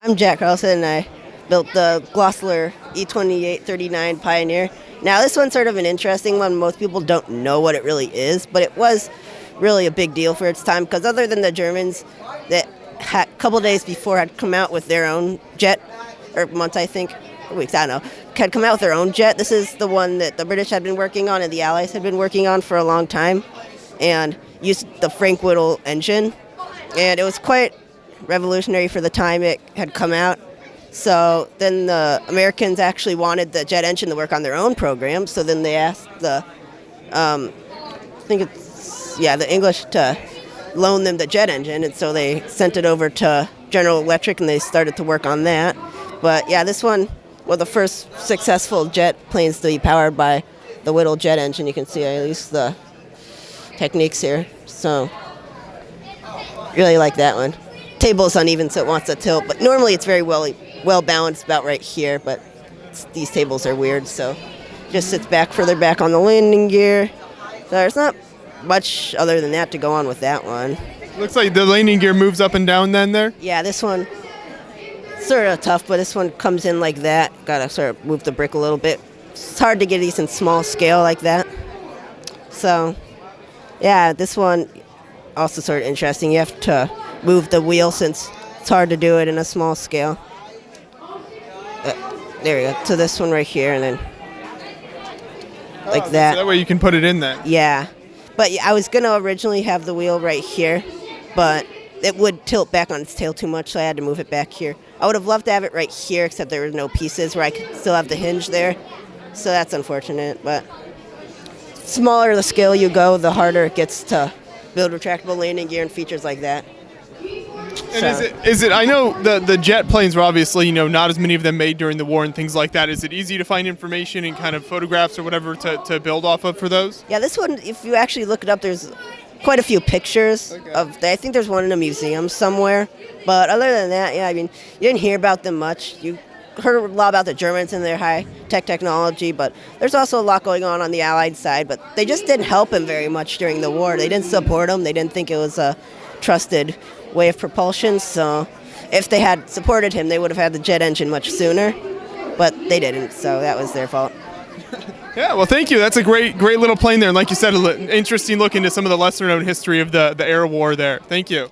I'm Jack Carleson, and I built the Gloster E.28 39 Pioneer. Now, this one's sort of an interesting one. Most people don't know what it really is, but it was really a big deal for its time because other than the Germans that a couple days before had come out with their own jet, or months I think, or weeks, I don't know, had come out with their own jet. This is the one that the British had been working on and the Allies had been working on for a long time, and used the Frank Whittle engine, and it was quite revolutionary for the time it had come out. So then the Americans actually wanted the jet engine to work on their own program, so then they asked the the English to loan them the jet engine, and so they sent it over to General Electric and they started to work on that. But yeah, this one was the first successful jet planes to be powered by the Whittle jet engine. You can see at least the techniques here. So really like that one. Table's uneven, so it wants to tilt, but normally it's very well balanced about right here, but these tables are weird, so just sits back further back on the landing gear. So there's not much other than that to go on with that one. Looks like the landing gear moves up and down then there? Yeah, this one sort of tough, but this one comes in like that. Gotta sort of move the brick a little bit. It's hard to get these in small scale like that. So yeah, this one also sort of interesting. You have to move the wheel since it's hard to do it in a small scale. There we go, to this one right here, and then like that. So that way you can put it in there. Yeah, but I was going to originally have the wheel right here, but it would tilt back on its tail too much, so I had to move it back here. I would have loved to have it right here, except there were no pieces where I could still have the hinge there, so that's unfortunate. But smaller the scale you go, the harder it gets to build retractable landing gear and features like that. And is it? I know the jet planes were obviously, not as many of them made during the war and things like that. Is it easy to find information and kind of photographs or whatever to build off of for those? Yeah, this one, if you actually look it up, there's quite a few pictures of. I think there's one in a museum somewhere. But other than that, yeah, I mean, you didn't hear about them much. You heard a lot about the Germans and their high-tech technology, but there's also a lot going on the Allied side. But they just didn't help him very much during the war. They didn't support him. They didn't think it was a trusted way of propulsion, so if they had supported him, they would have had the jet engine much sooner, but they didn't, so that was their fault. Yeah, well, thank you. That's a great little plane there, and like you said, an interesting look into some of the lesser-known history of the air war there. Thank you.